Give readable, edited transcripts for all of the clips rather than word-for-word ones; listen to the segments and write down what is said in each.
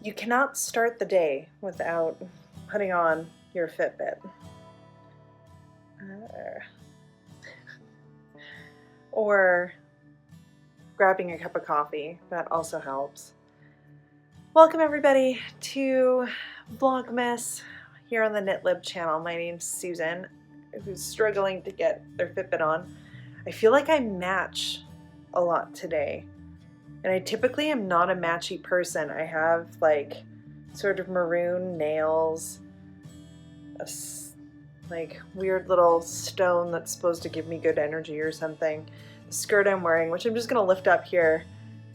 You cannot start the day without putting on your Fitbit. Or grabbing a cup of coffee. That also helps. Welcome everybody to Vlogmas here on the KNITLIB channel. My name's Susan, who's struggling to get their Fitbit on. I feel like I match a lot today. And I typically am not a matchy person. I have like sort of maroon nails, a like weird little stone that's supposed to give me good energy or something. The skirt I'm wearing, which I'm just gonna lift up here,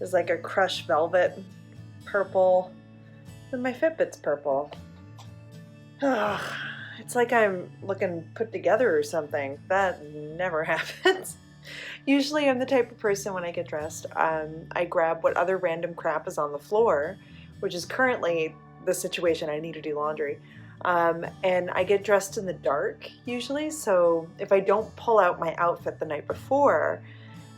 is like a crushed velvet purple. And my Fitbit's purple. It's like I'm looking put together or something. That never happens. Usually I'm the type of person when I get dressed, I grab what other random crap is on the floor, which is currently the situation. I need to do laundry. And I get dressed in the dark usually, so if I don't pull out my outfit the night before,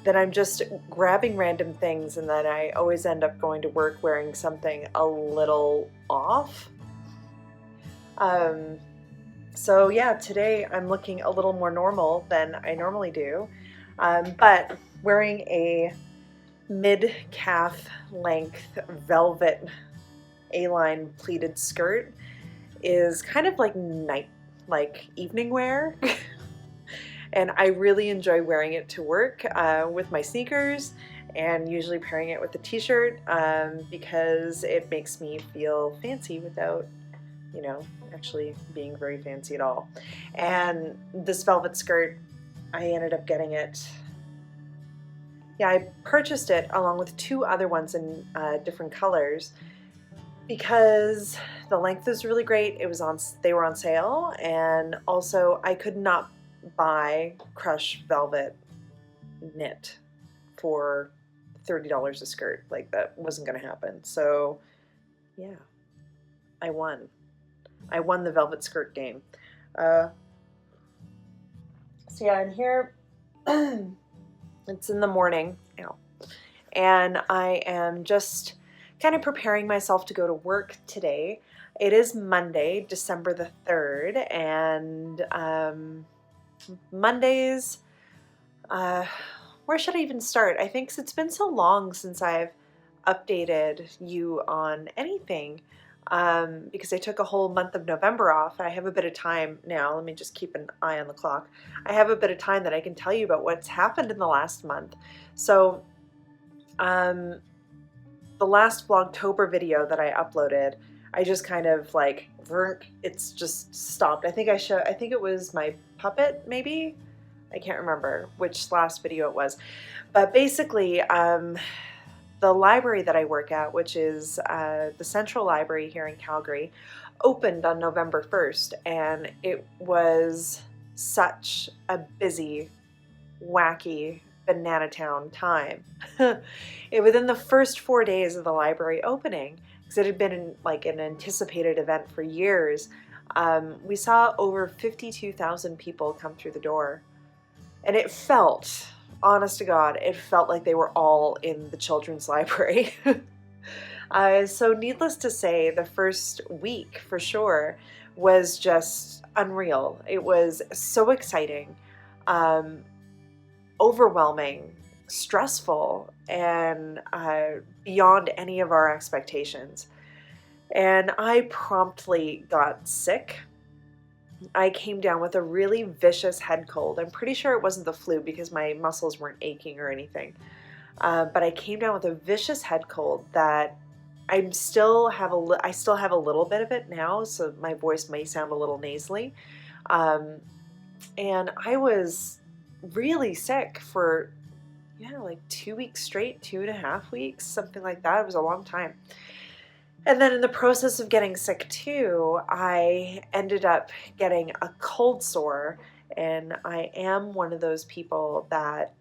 then I'm just grabbing random things, and then I always end up going to work wearing something a little off. So yeah, today I'm looking a little more normal than I normally do. But wearing a mid-calf length velvet A-line pleated skirt is kind of like evening wear. And I really enjoy wearing it to work with my sneakers, and usually pairing it with a t-shirt because it makes me feel fancy without, you know, actually being very fancy at all. And this velvet skirt, I ended up getting it. Yeah, I purchased it along with two other ones in different colors because the length is really great. They were on sale, and also I could not buy crushed velvet knit for $30 a skirt. Like, that wasn't going to happen. So yeah, I won. I won the velvet skirt game. So yeah, I'm here. It's in the morning now, and I am just kind of preparing myself to go to work today. It is Monday, December the 3rd, and Mondays, where should I even start? I think it's been so long since I've updated you on anything. Because I took a whole month of November off. I have a bit of time now. Let me just keep an eye on the clock. I have a bit of time that I can tell you about what's happened in the last month. So, the last Vlogtober video that I uploaded, I just kind of like, it's just stopped. I think it was my puppet, maybe? I can't remember which last video it was. But basically, the library that I work at, which is the Central Library here in Calgary, opened on November 1st, and it was such a busy, wacky, banana town time. Within the first 4 days of the library opening, because it had been an anticipated event for years, we saw over 52,000 people come through the door, and it felt, honest to God, it felt like they were all in the children's library. So needless to say, the first week for sure was just unreal. It was so exciting, overwhelming, stressful, and beyond any of our expectations. And I promptly got sick. I came down with a really vicious head cold. I'm pretty sure it wasn't the flu because my muscles weren't aching or anything. But I came down with a vicious head cold that I still have a little bit of it now, so my voice may sound a little nasally. And I was really sick for, like 2 weeks straight, 2.5 weeks, something like that. It was a long time. And then in the process of getting sick too, I ended up getting a cold sore, and I am one of those people that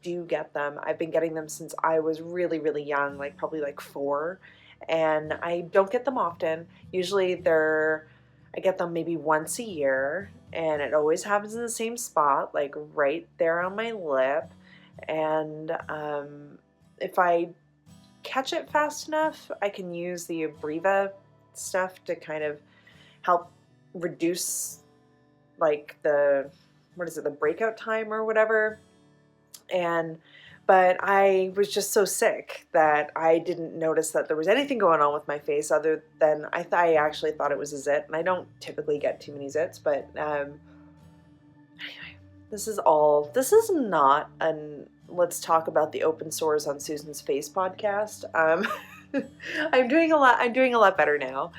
do get them. I've been getting them since I was really, really young, like probably like 4, and I don't get them often. Usually I get them maybe once a year, and it always happens in the same spot, like right there on my lip. And if I catch it fast enough, I can use the Abreva stuff to kind of help reduce like the breakout time or whatever. But I was just so sick that I didn't notice that there was anything going on with my face other than I actually thought it was a zit, and I don't typically get too many zits, but anyway, this is not an let's talk about the open sores on Susan's face podcast. I'm doing a lot better now.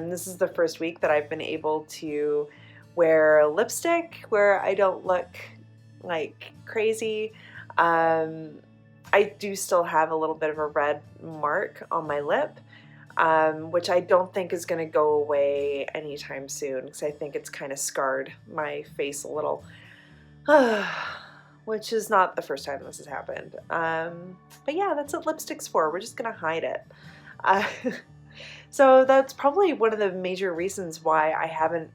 This is the first week that I've been able to wear lipstick where I don't look like crazy. I do still have a little bit of a red mark on my lip, which I don't think is going to go away anytime soon because I think it's kind of scarred my face a little, which is not the first time this has happened. But yeah, that's what lipstick's for. We're just going to hide it. So that's probably one of the major reasons why I haven't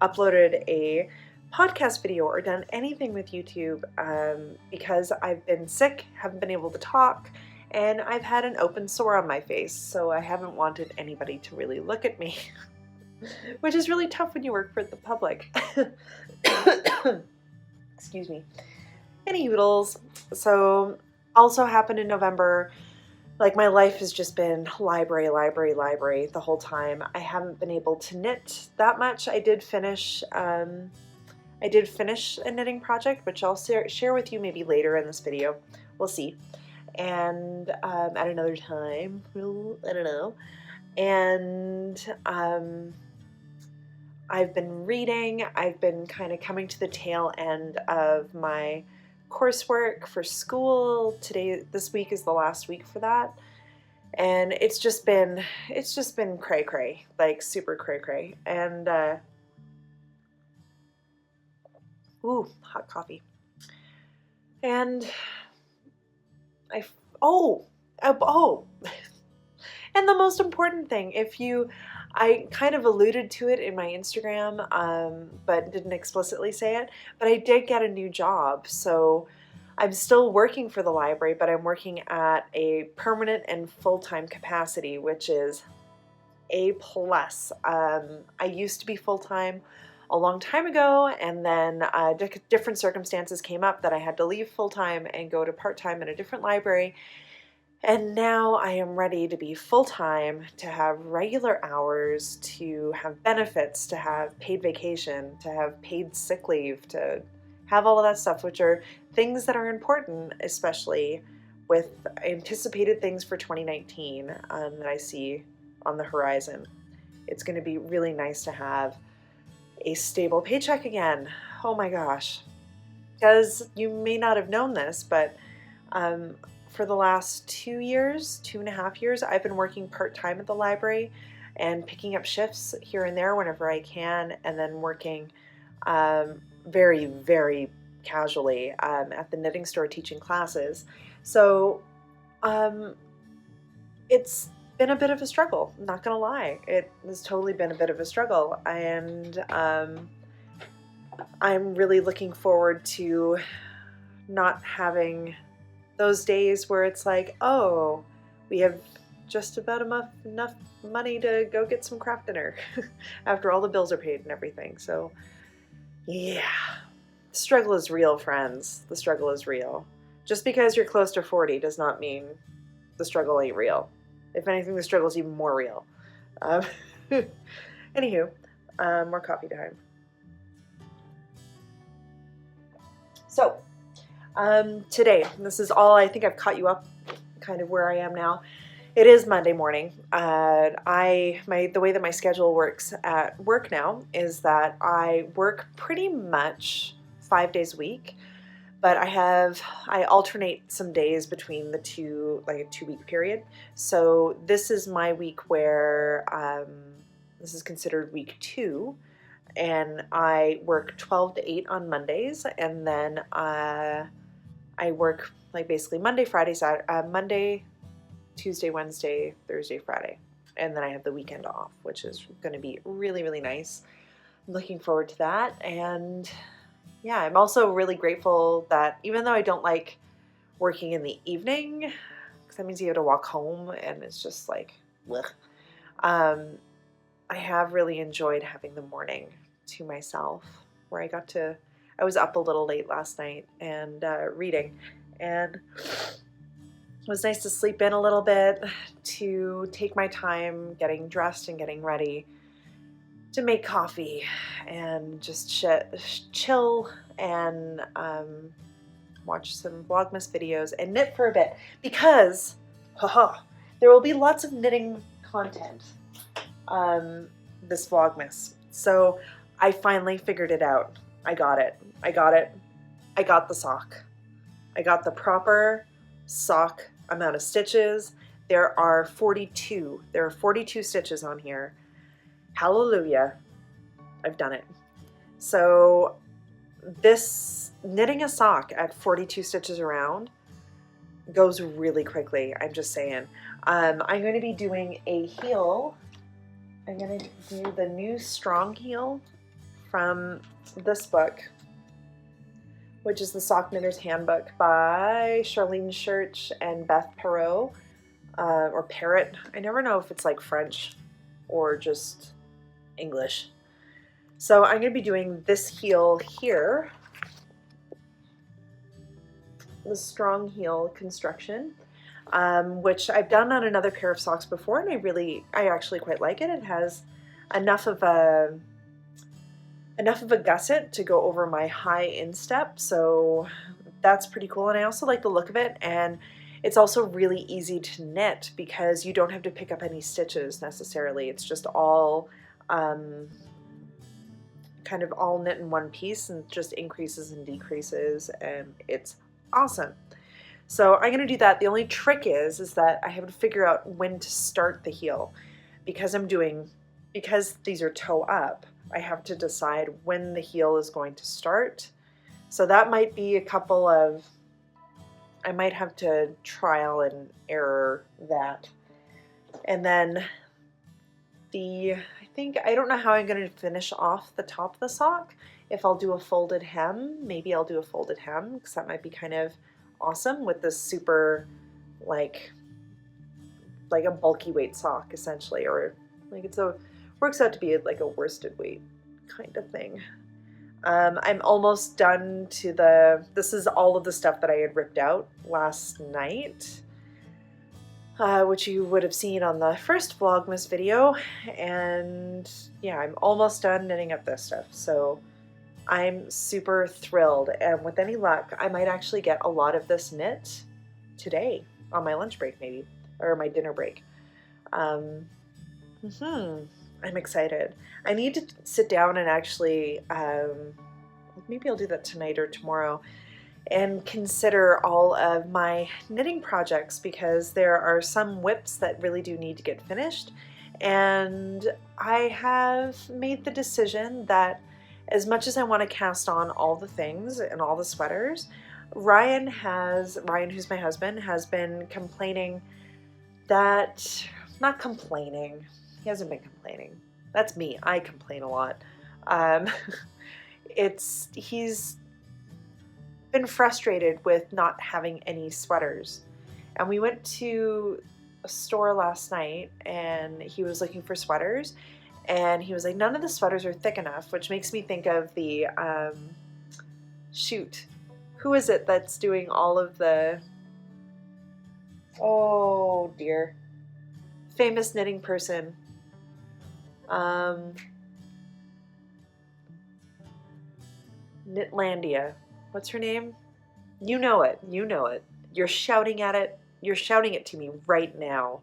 uploaded a podcast video or done anything with YouTube, because I've been sick, haven't been able to talk, and I've had an open sore on my face, so I haven't wanted anybody to really look at me, which is really tough when you work for the public. Excuse me. Any hoodles. So also happened in November. Like, my life has just been library the whole time. I haven't been able to knit that much. I did finish a knitting project, which I'll share with you maybe later in this video. We'll see. And at another time, I don't know. And I've been reading. I've been kind of coming to the tail end of my coursework for school. This week is the last week for that. And it's just been cray cray, like super cray cray. And ooh, hot coffee. And and the most important thing, I kind of alluded to it in my Instagram, but didn't explicitly say it, but I did get a new job. So I'm still working for the library, but I'm working at a permanent and full-time capacity, which is a plus. I used to be full-time a long time ago, and then different circumstances came up that I had to leave full-time and go to part-time in a different library. And now I am ready to be full-time, to have regular hours, to have benefits, to have paid vacation, to have paid sick leave, to have all of that stuff, which are things that are important, especially with anticipated things for 2019 that I see on the horizon. It's going to be really nice to have a stable paycheck again. Oh my gosh. Because you may not have known this, but for the last 2.5 years, I've been working part-time at the library and picking up shifts here and there whenever I can, and then working very, very casually at the knitting store teaching classes. So it's been a bit of a struggle, I'm not gonna lie. It has totally been a bit of a struggle, and I'm really looking forward to not having those days where it's like, oh, we have just about enough money to go get some craft dinner after all the bills are paid and everything. So yeah, the struggle is real, friends. The struggle is real. Just because you're close to 40 does not mean the struggle ain't real. If anything, the struggle is even more real. Anywho, more coffee time. So, today, this is all, I think I've caught you up kind of where I am now. It is Monday morning. The way that my schedule works at work now is that I work pretty much 5 days a week, but I alternate some days between the two, like a 2-week period. So this is my week where this is considered week 2, and I work 12 to 8 on Mondays, and then I work like basically Monday, Tuesday, Wednesday, Thursday, Friday, and then I have the weekend off, which is going to be really, really nice. I'm looking forward to that. And yeah, I'm also really grateful that even though I don't like working in the evening, because that means you have to walk home, and it's just like, blech. I have really enjoyed having the morning to myself, where I was up a little late last night and reading, and it was nice to sleep in a little bit, to take my time getting dressed and getting ready, to make coffee and just chill and watch some Vlogmas videos and knit for a bit, because there will be lots of knitting content this Vlogmas. So I finally figured it out. I got it. I got the sock. I got the proper sock amount of stitches. There are 42. There are 42 stitches on here. Hallelujah. I've done it. So this knitting a sock at 42 stitches around goes really quickly. I'm just saying. I'm going to be doing a heel. I'm going to do the new strong heel from this book, which is the Sock Knitter's Handbook by Charlene Church and Beth Perot, or Parrot. I never know if it's like French or just English. So I'm going to be doing this heel here, the strong heel construction, which I've done on another pair of socks before, and I actually quite like it. It has enough of a gusset to go over my high instep, so that's pretty cool. And I also like the look of it, and it's also really easy to knit because you don't have to pick up any stitches necessarily. It's just all kind of all knit in one piece, and just increases and decreases, and it's awesome. So I'm going to do that. The only trick is that I have to figure out when to start the heel, because these are toe up. I have to decide when the heel is going to start. So that might be I might have to trial and error that. And then I don't know how I'm going to finish off the top of the sock. If I'll do a folded hem, maybe I'll do a folded hem, because that might be kind of awesome with this super, like a bulky weight sock essentially, or like works out to be like a worsted weight kind of thing. I'm almost done to this is all of the stuff that I had ripped out last night, which you would have seen on the first Vlogmas video, and yeah, I'm almost done knitting up this stuff, so I'm super thrilled, and with any luck, I might actually get a lot of this knit today on my lunch break, maybe, or my dinner break. I'm excited. I need to sit down and actually, maybe I'll do that tonight or tomorrow, and consider all of my knitting projects, because there are some whips that really do need to get finished, and I have made the decision that as much as I want to cast on all the things and all the sweaters, Ryan, who's my husband, has been complaining that, not complaining, he hasn't been complaining. That's me. I complain a lot. He's been frustrated with not having any sweaters. And we went to a store last night, and he was looking for sweaters, and he was like, none of the sweaters are thick enough, which makes me think of the, shoot, who is it that's doing all of the, oh dear, famous knitting person. Knitlandia. What's her name? You know it. You know it. You're shouting at it. You're shouting it to me right now.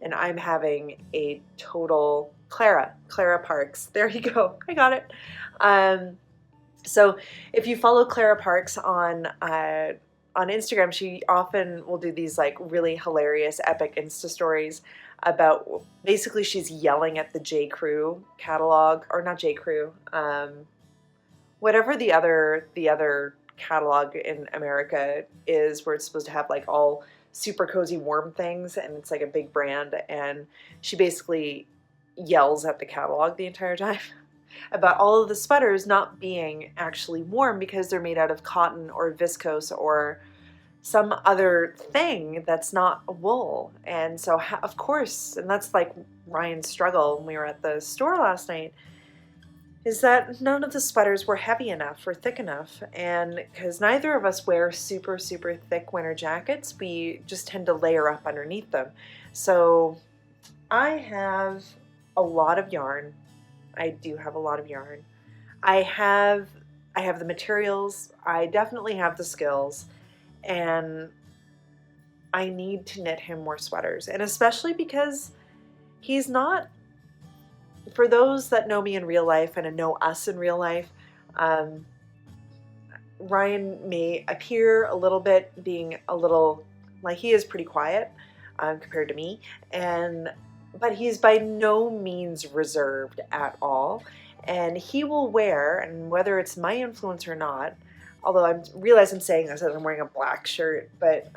And I'm having a total Clara Parks. There you go. I got it. So if you follow Clara Parks on Instagram, she often will do these like really hilarious, epic Insta stories about, basically she's yelling at the J. Crew catalog, or not J. Crew, whatever the other catalog in America is, where it's supposed to have like all super cozy warm things, and it's like a big brand, and she basically yells at the catalog the entire time about all of the sweaters not being actually warm because they're made out of cotton or viscose or some other thing that's not wool. And so, of course, and that's like Ryan's struggle when we were at the store last night, is that none of the sweaters were heavy enough or thick enough. And because neither of us wear super, super thick winter jackets, we just tend to layer up underneath them. So I have a lot of yarn. I do have a lot of yarn. I have the materials. I definitely have the skills. And I need to knit him more sweaters. And especially because he's not, for those that know me in real life and know us in real life, Ryan may appear a little bit being a little, like he is pretty quiet compared to me, but he's by no means reserved at all. And he will wear, and whether it's my influence or not, although I realize I'm saying this as I'm wearing a black shirt, but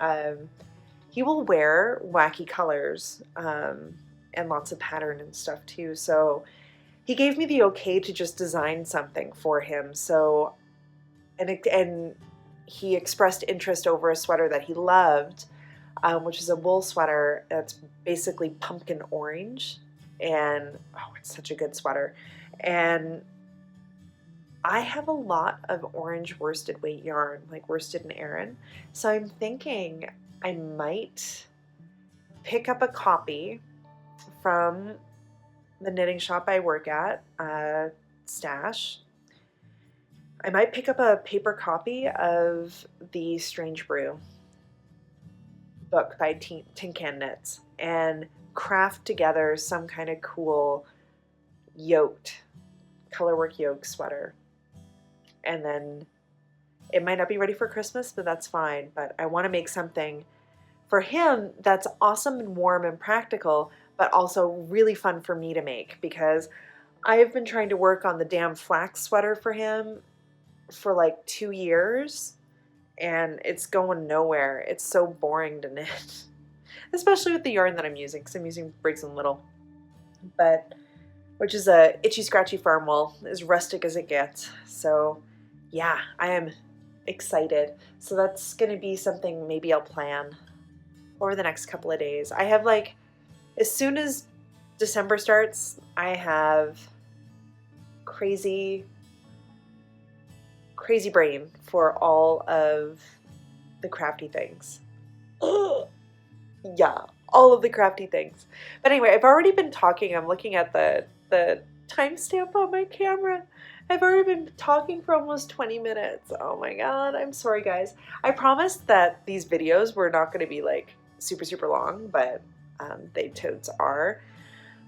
he will wear wacky colors and lots of pattern and stuff too. So he gave me the okay to just design something for him. So, and he expressed interest over a sweater that he loved, which is a wool sweater that's basically pumpkin orange. And oh, it's such a good sweater. And I have a lot of orange worsted weight yarn, like worsted and Aran. So I'm thinking I might pick up a copy from the knitting shop I work at, Stash. I might pick up a paper copy of the Strange Brew book by Tin Can Knits and craft together some kind of cool yoked, colorwork yoke sweater. And then it might not be ready for Christmas, but that's fine. But I want to make something for him that's awesome and warm and practical, but also really fun for me to make, because I've been trying to work on the damn flax sweater for him for like 2 years, and it's going nowhere. It's so boring to knit, especially with the yarn that I'm using, because I'm using Briggs & Little, which is a itchy scratchy farm wool, as rustic as it gets. So yeah, I am excited. So that's going to be something maybe I'll plan over the next couple of days. I have, like, as soon as December starts, I have crazy brain for all of the crafty things. Yeah, all of the crafty things. But anyway, I've already been talking. I'm looking at the timestamp on my camera. I've already been talking for almost 20 minutes. Oh my god, I'm sorry guys. I promised that these videos were not going to be like super, super long, but they totes are.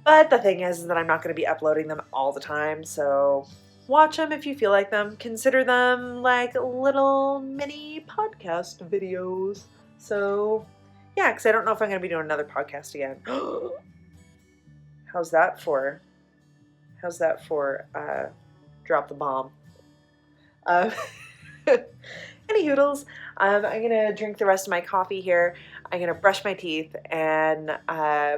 But the thing is that I'm not going to be uploading them all the time, so watch them if you feel like them. Consider them like little mini podcast videos. So yeah, because I don't know if I'm going to be doing another podcast again. How's that for drop the bomb? Any hoodles. I'm going to drink the rest of my coffee here. I'm going to brush my teeth and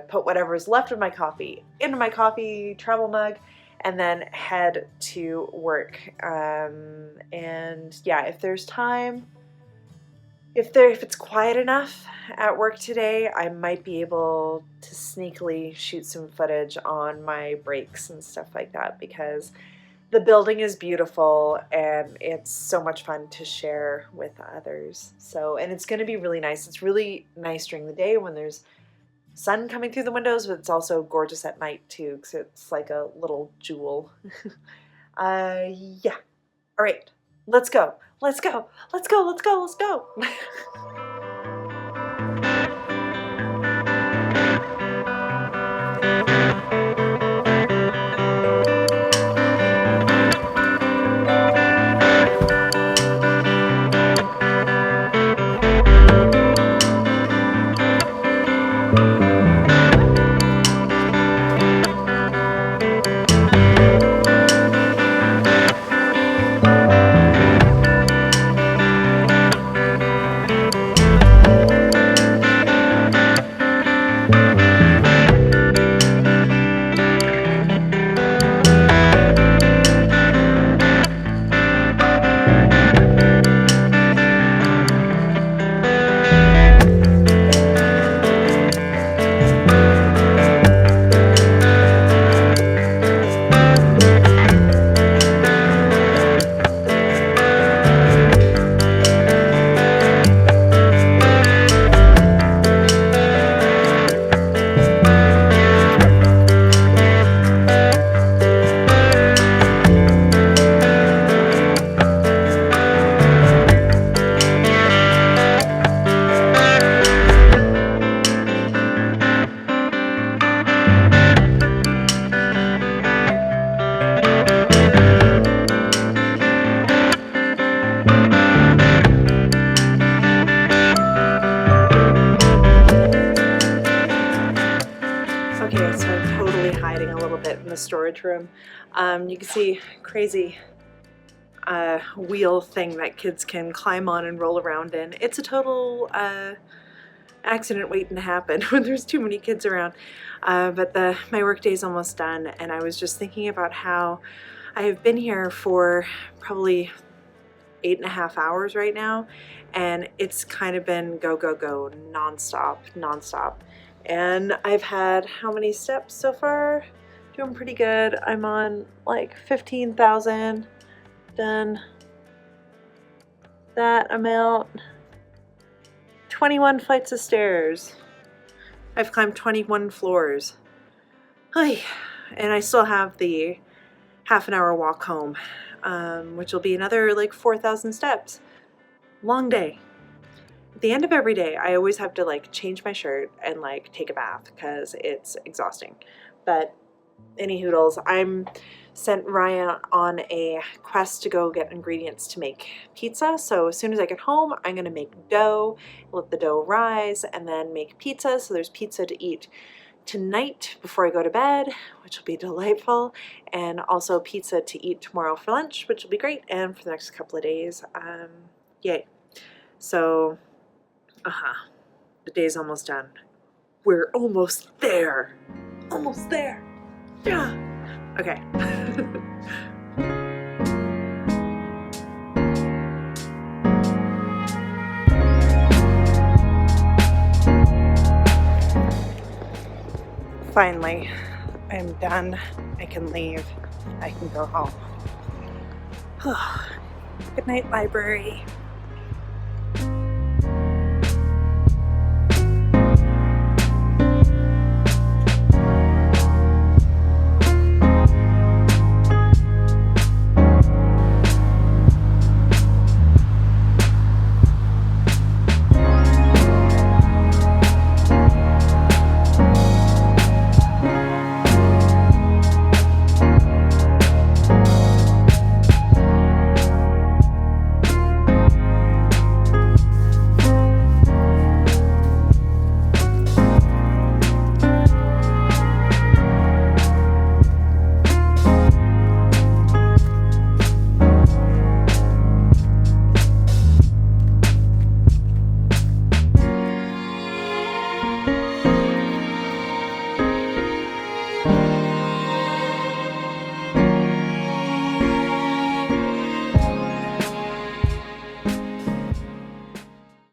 put whatever's left of my coffee into my coffee travel mug, and then head to work. And yeah, if there's time, if it's quiet enough at work today, I might be able to sneakily shoot some footage on my breaks and stuff like that, because the building is beautiful and it's so much fun to share with others. So, and it's going to be really nice. It's really nice during the day when there's sun coming through the windows, but it's also gorgeous at night too, because it's like a little jewel. Yeah. All right. Let's go. Let's go. Let's go. Let's go. Let's go. of it in the storage room. You can see crazy wheel thing that kids can climb on and roll around in. It's a total accident waiting to happen when there's too many kids around. But my work day is almost done, and I was just thinking about how I have been here for probably 8.5 hours right now, and it's kind of been go, go, go, nonstop. And I've had how many steps so far? Doing pretty good. I'm on like 15,000. Done that amount. 21 flights of stairs. I've climbed 21 floors. Ay, and I still have the half an hour walk home, which will be another like 4,000 steps. Long day. At the end of every day, I always have to like change my shirt and like take a bath because it's exhausting. But any hoodles, I'm sent Ryan on a quest to go get ingredients to make pizza. So as soon as I get home, I'm gonna make dough, let the dough rise, and then make pizza. So there's pizza to eat tonight before I go to bed, which will be delightful, and also pizza to eat tomorrow for lunch, which will be great, and for the next couple of days. Yay. So, the day's almost done. We're almost there. Almost there. Yeah. Okay. Finally, I'm done. I can leave. I can go home. Good night, library.